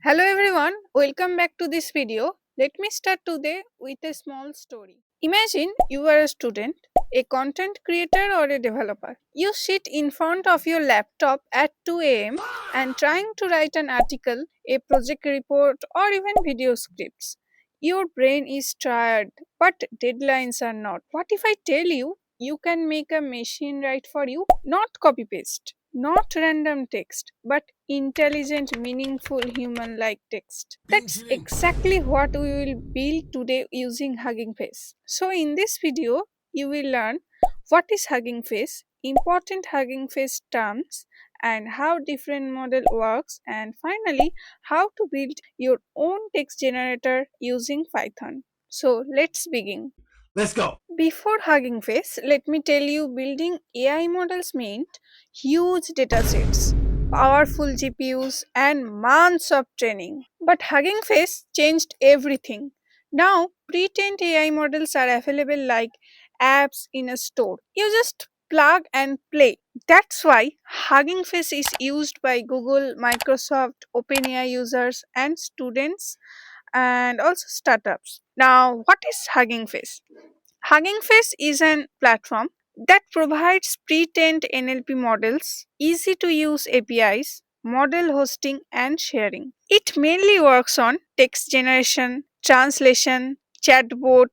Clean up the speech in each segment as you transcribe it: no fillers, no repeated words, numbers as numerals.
Hello everyone, welcome back to this video. Let me start today with a small story. Imagine you are a student, a content creator or a developer. You sit in front of your laptop at 2 a.m. and trying to write an article, a project report or even video scripts. Your brain is tired, but deadlines are not. What if I tell you you can make a machine write for you? Not copy paste, not random text, but intelligent, meaningful, human like text. That's exactly what we will build today using Hugging Face. So, in this video, you will learn what is Hugging Face, important Hugging Face terms, and how different model works, and finally, how to build your own text generator using Python. So, let's begin. Let's go. Before Hugging Face, let me tell you building AI models meant huge datasets, powerful GPUs, and months of training. But Hugging Face changed everything. Now, pre-trained AI models are available like apps in a store. You just plug and play. That's why Hugging Face is used by Google, Microsoft, OpenAI users, and students and also startups. Now, what is Hugging Face? Hugging Face is an platform that provides pre-trained NLP models, easy to use APIs, model hosting, and sharing. It mainly works on text generation, translation, chatbot,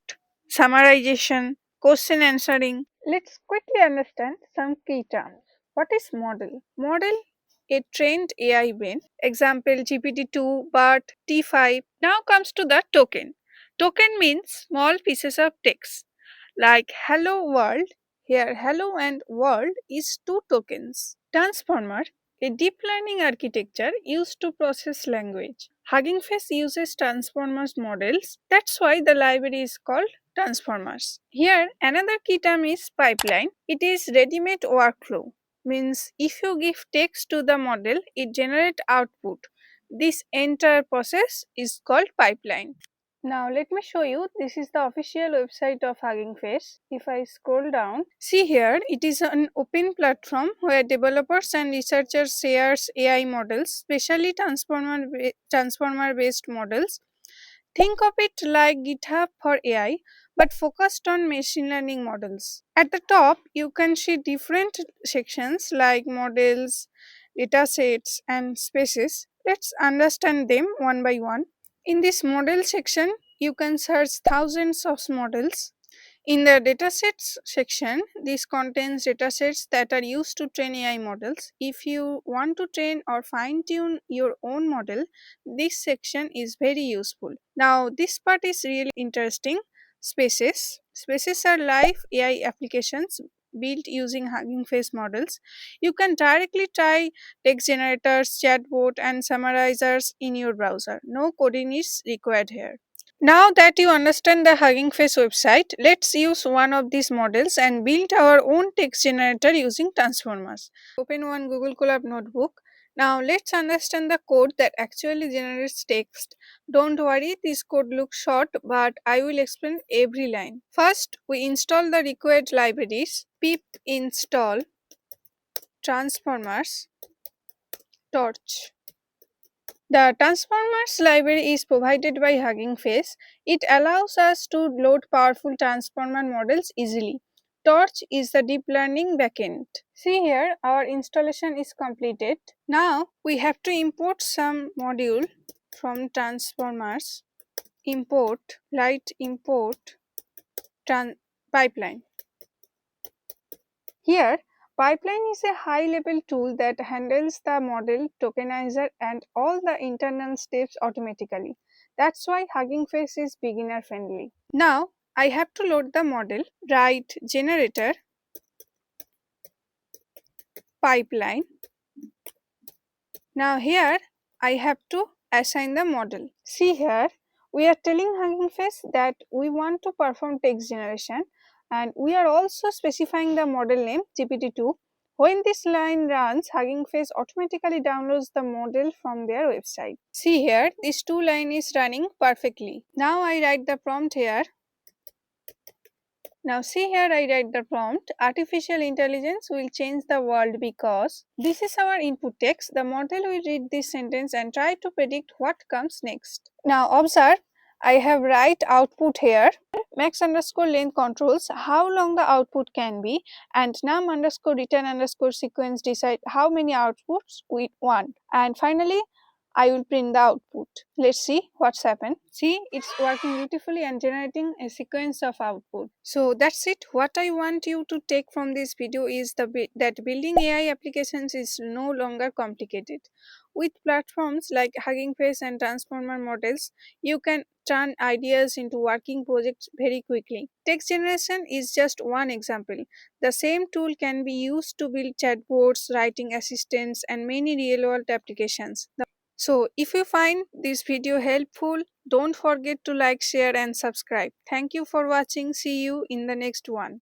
summarization, question answering. Let's quickly understand some key terms. What is model? Model, a trained AI brain, example GPT-2, BART, T5. Now comes to the token. Token means small pieces of text like hello world. Here hello and world is two tokens. Transformer, a deep learning architecture used to process language. Hugging Face uses transformers models. That's why the library is called transformers. Here another key term is pipeline. It is ready-made workflow. Means if you give text to the model, it generates output. This entire process is called pipeline. Now let me show you, this is the official website of Hugging Face. If I scroll down, see here it is an open platform where developers and researchers shares AI models, especially transformer based models. Think of it like GitHub for AI but focused on machine learning models. At the top you can see different sections like models, datasets and spaces. Let's understand them one by one. In this model section, you can search thousands of models. In the datasets section, this contains datasets that are used to train AI models. If you want to train or fine tune your own model, this section is very useful. Now, this part is really interesting. Spaces. Spaces are live AI applications built using Hugging Face models. You can directly try text generators, chatbot, and summarizers in your browser. No coding is required here. Now that you understand the Hugging Face website, let's use one of these models and build our own text generator using transformers. Open one Google Colab notebook. Now let's understand the code that actually generates text. Don't worry, this code looks short, but I will explain every line. First, we install the required libraries. Pip install transformers torch. The Transformers library is provided by Hugging Face. It allows us to load powerful transformer models easily. Torch is the deep learning backend. See here, our installation is completed. Now we have to import some module from transformers. Import, light import, pipeline. Here, pipeline is a high-level tool that handles the model, tokenizer, and all the internal steps automatically. That's why Hugging Face is beginner friendly. Now, I have to load the model, write generator, pipeline. Now here, I have to assign the model. See here, we are telling Hugging Face that we want to perform text generation and we are also specifying the model name GPT-2. When this line runs, Hugging Face automatically downloads the model from their website. See here, this two line is running perfectly. Now I write the prompt here. Now see here I write the prompt. Artificial intelligence will change the world because this is our input text. The model will read this sentence and try to predict what comes next. Now observe, I have write output here. Max underscore length controls how long the output can be, and num underscore return underscore sequence decide how many outputs we want. And finally, I will print the output. Let's see what's happened. See, it's working beautifully and generating a sequence of output. So that's it. What I want you to take from this video is that building AI applications is no longer complicated. With platforms like Hugging Face and Transformer models, you can turn ideas into working projects very quickly. Text generation is just one example. The same tool can be used to build chatbots, writing assistants, and many real world applications. So, if you find this video helpful, don't forget to like, share, and subscribe. Thank you for watching. See you in the next one.